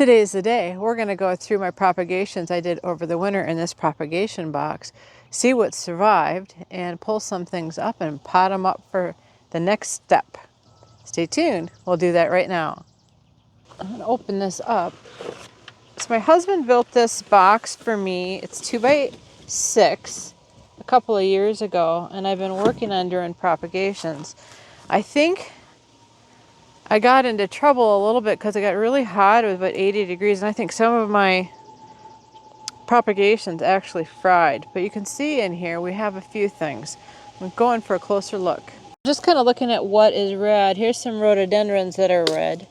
Today's the day. We're going to go through my propagations I did over the winter in this propagation box, see what survived, and pull some things up and pot them up for the next step. Stay tuned. We'll do that right now. I'm going to open this up. So my husband built this box for me. It's 2x6 a couple of years ago, and I've been working on doing propagations. I think I got into trouble a little bit because it got really hot. It was about 80 degrees, and I think some of my propagations actually fried. But you can see in here we have a few things. I'm going for a closer look. Just kind of looking at what is red. Here's some rhododendrons that are red.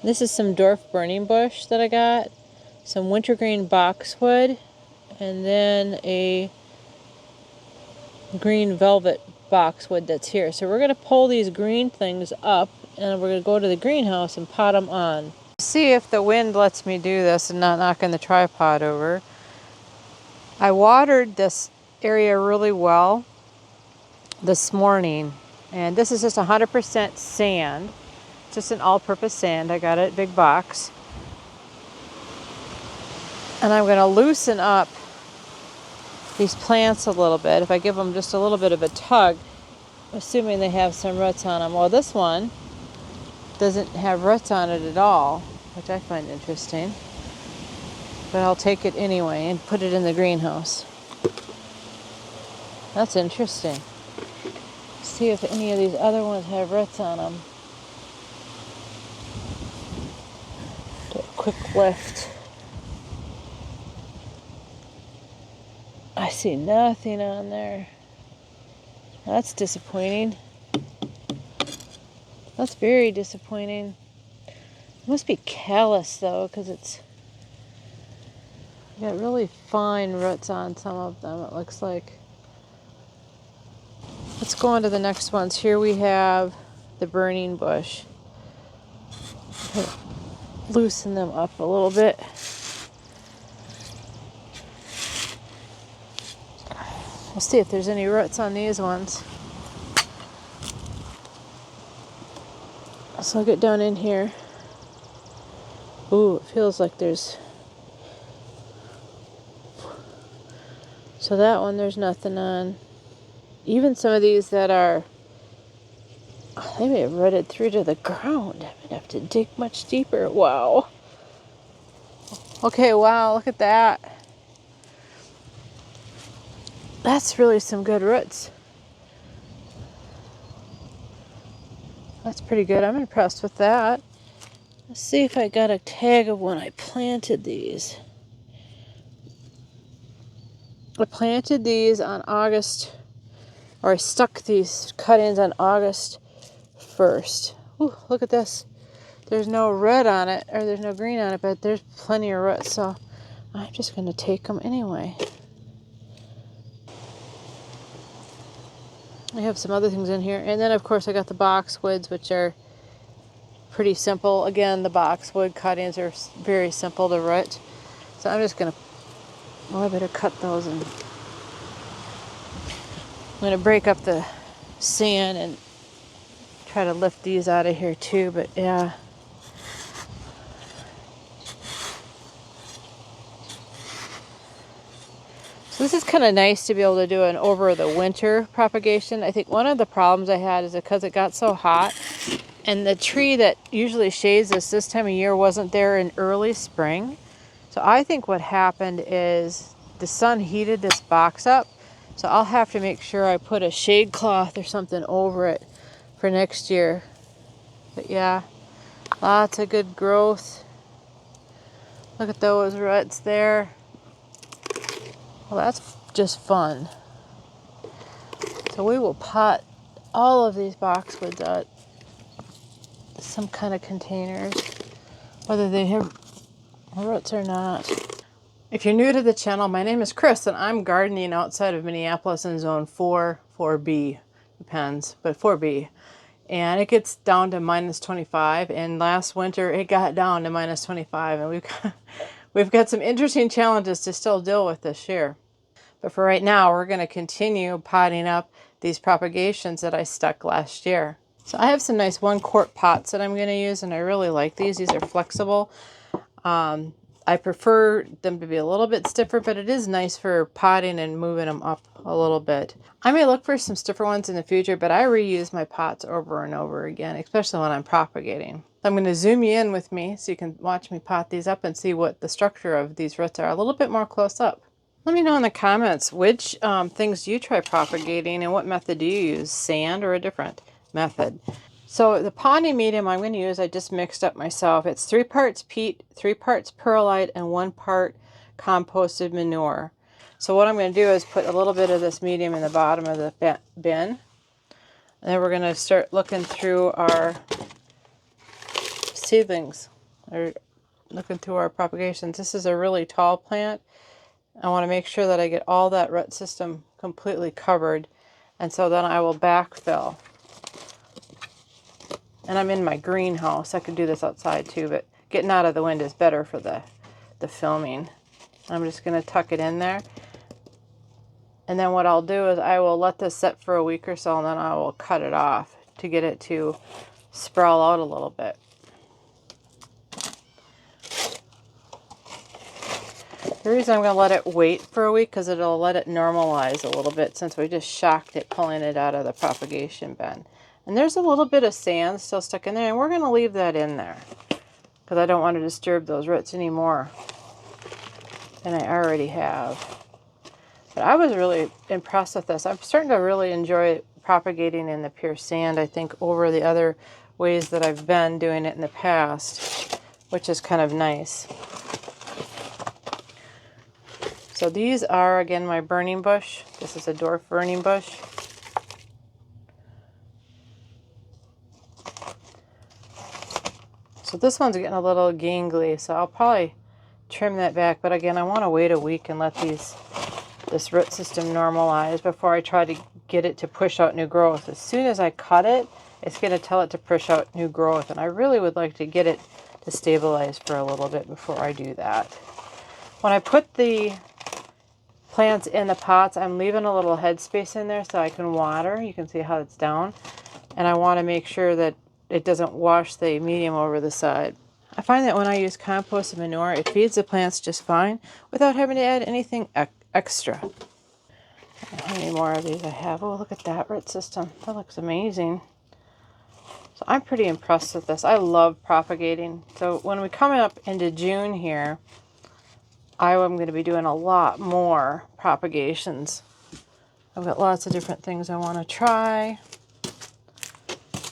This is some dwarf burning bush that I got. Some wintergreen boxwood, and then a green velvet boxwood that's here. So we're going to pull these green things up, and we're going to go to the greenhouse and pot them on. See if the wind lets me do this and not knocking the tripod over. I watered this area really well this morning, and this is just 100% sand, just an all-purpose sand. I got it big box. And I'm going to loosen up these plants a little bit. If I give them just a little bit of a tug, assuming they have some roots on them. Well, this one doesn't have roots on it at all, which I find interesting. But I'll take it anyway and put it in the greenhouse. That's interesting. See if any of these other ones have roots on them. Do a quick lift. I see nothing on there. That's disappointing. That's very disappointing. It must be callous though, because it's got really fine roots on some of them, it looks like. Let's go on to the next ones. Here we have the burning bush. Loosen them up a little bit. We'll see if there's any roots on these ones. So I'll get down in here. Ooh, it feels like there's... So that one there's nothing on. Even some of these that are... they may have rooted through to the ground. I might have to dig much deeper. Wow. Okay, wow, look at that. That's really some good roots. That's pretty good. I'm impressed with that. Let's see if I got a tag of when I planted these. I planted these on August, or I stuck these cut-ins on August 1st. Ooh, look at this. There's no red on it, or there's no green on it, but there's plenty of roots, so I'm just going to take them anyway. I have some other things in here. And then, of course, I got the boxwoods, which are pretty simple. Again, the boxwood cut-ins are very simple to root. So I'm just going to... well, I better cut those. And I'm going to break up the sand and try to lift these out of here, too. But, yeah. So this is kind of nice to be able to do an over the winter propagation. I think one of the problems I had is because it got so hot, and the tree that usually shades us this time of year wasn't there in early spring. So I think what happened is the sun heated this box up. So I'll have to make sure I put a shade cloth or something over it for next year. But yeah, lots of good growth. Look at those roots there. Well, that's just fun. So we will pot all of these boxwoods out some kind of containers, whether they have roots or not. If you're new to the channel, my name is Chris, and I'm gardening outside of Minneapolis in zone 4, 4B, depends, but 4B. And it gets down to minus 25, and last winter it got down to minus 25, and we've got some interesting challenges to still deal with this year. But for right now, we're going to continue potting up these propagations that I stuck last year. So I have some nice 1-quart pots that I'm going to use, and I really like these. These are flexible. I prefer them to be a little bit stiffer, but it is nice for potting and moving them up a little bit. I may look for some stiffer ones in the future, but I reuse my pots over and over again, especially when I'm propagating. I'm going to zoom you in with me so you can watch me pot these up and see what the structure of these roots are a little bit more close up. Let me know in the comments which things do you try propagating and what method do you use, sand or a different method. So the potting medium I'm going to use, I just mixed up myself. It's 3 parts peat, 3 parts perlite, and 1 part composted manure. So what I'm going to do is put a little bit of this medium in the bottom of the bin. And then we're going to start looking through our seedlings, or looking through our propagations. This is a really tall plant. I want to make sure that I get all that root system completely covered. And so then I will backfill. And I'm in my greenhouse. I could do this outside too, but getting out of the wind is better for the filming. I'm just going to tuck it in there. And then what I'll do is I will let this set for a week or so, and then I will cut it off to get it to sprout out a little bit. The reason I'm going to let it wait for a week because it'll let it normalize a little bit since we just shocked it pulling it out of the propagation bin. And there's a little bit of sand still stuck in there, and we're going to leave that in there because I don't want to disturb those roots anymore than I already have. But I was really impressed with this. I'm starting to really enjoy propagating in the pure sand, I think, over the other ways that I've been doing it in the past, which is kind of nice. So these are, again, my burning bush. This is a dwarf burning bush. So this one's getting a little gangly, so I'll probably trim that back. But again, I want to wait a week and let this root system normalize before I try to get it to push out new growth. As soon as I cut it, it's going to tell it to push out new growth. And I really would like to get it to stabilize for a little bit before I do that. When I put the plants in the pots, I'm leaving a little headspace in there so I can water. You can see how it's down. And I want to make sure that it doesn't wash the medium over the side. I find that when I use compost and manure, it feeds the plants just fine without having to add anything extra. How many more of these I have? Oh, look at that root system. That looks amazing. So I'm pretty impressed with this. I love propagating. So when we come up into June here, I am going to be doing a lot more propagations. I've got lots of different things I want to try.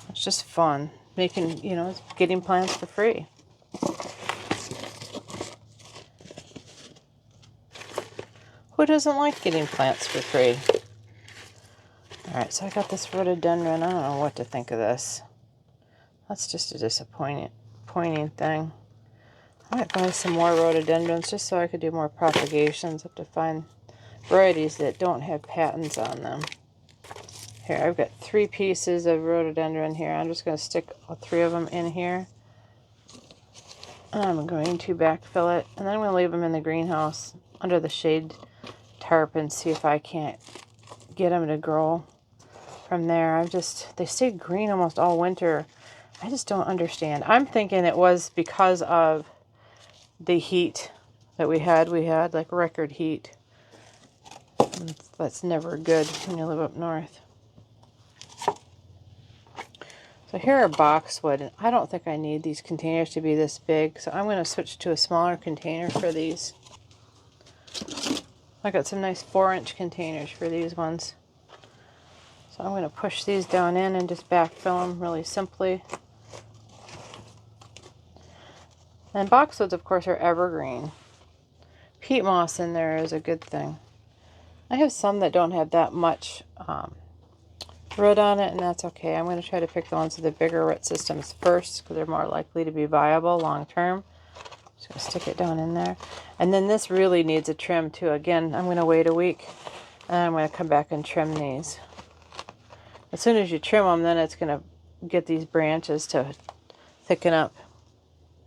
It's just fun making, getting plants for free. Who doesn't like getting plants for free? Alright, so I got this rhododendron. I don't know what to think of this. That's just a disappointing thing. I might buy some more rhododendrons just so I could do more propagations. I have to find varieties that don't have patents on them. Here, I've got 3 pieces of rhododendron here. I'm just going to stick all 3 of them in here. And I'm going to backfill it. And then I'm going to leave them in the greenhouse under the shade tarp and see if I can't get them to grow from there. They stayed green almost all winter. I just don't understand. I'm thinking it was because of the heat that we had. We had like record heat. And that's never good when you live up north. So here are boxwood, and I don't think I need these containers to be this big, so I'm going to switch to a smaller container for these. I got some nice 4-inch containers for these ones. So I'm going to push these down in and just backfill them really simply. And boxwoods, of course, are evergreen. Peat moss in there is a good thing. I have some that don't have that much root on it, and that's okay. I'm going to try to pick the ones with the bigger root systems first because they're more likely to be viable long term. Just going to stick it down in there. And then this really needs a trim too. Again, I'm going to wait a week and I'm going to come back and trim these. As soon as you trim them, then it's going to get these branches to thicken up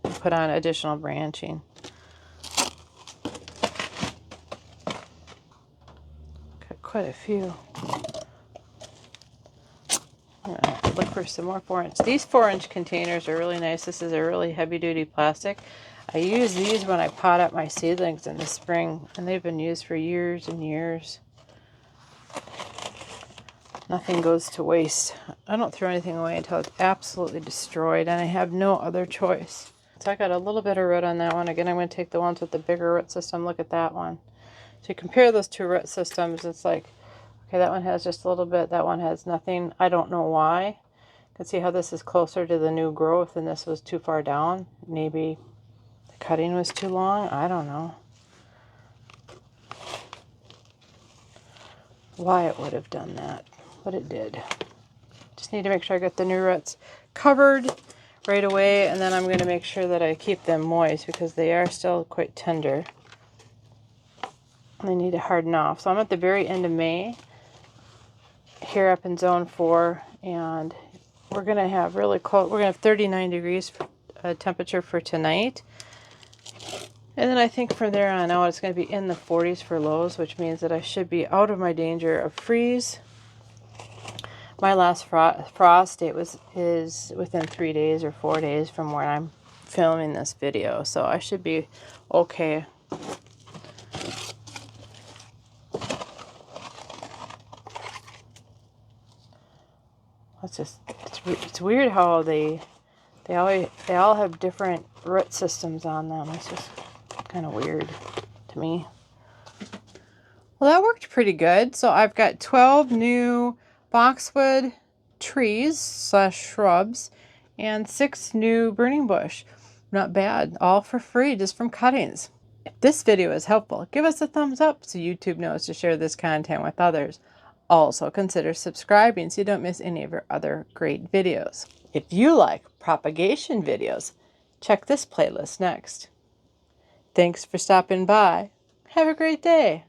and put on additional branching. Got quite a few. I'm going to look for some more 4-inch. These 4-inch containers are really nice. This is a really heavy-duty plastic. I use these when I pot up my seedlings in the spring, and they've been used for years and years. Nothing goes to waste. I don't throw anything away until it's absolutely destroyed, and I have no other choice. So I got a little bit of root on that one. Again, I'm going to take the ones with the bigger root system. Look at that one. So you compare those two root systems, it's like, okay, that one has just a little bit, that one has nothing. I don't know why. You can see how this is closer to the new growth and this was too far down. Maybe the cutting was too long. I don't know why it would have done that, but it did. Just need to make sure I get the new roots covered right away, and then I'm going to make sure that I keep them moist because they are still quite tender. They need to harden off. So I'm at the very end of May here up in zone 4, and we're going to have really cold. We're going to have 39 degrees temperature for tonight. And then I think from there on out it's going to be in the 40s for lows, which means that I should be out of my danger of freeze. My last frost date is within 3 days or 4 days from where I'm filming this video, so I should be okay. It's weird how they all have different root systems on them. It's just kind of weird to me. Well, that worked pretty good. So I've got 12 new boxwood trees / shrubs and 6 new burning bush. Not bad. All for free, just from cuttings. If this video is helpful, give us a thumbs up so YouTube knows to share this content with others. Also, consider subscribing so you don't miss any of our other great videos. If you like propagation videos, check this playlist next. Thanks for stopping by. Have a great day.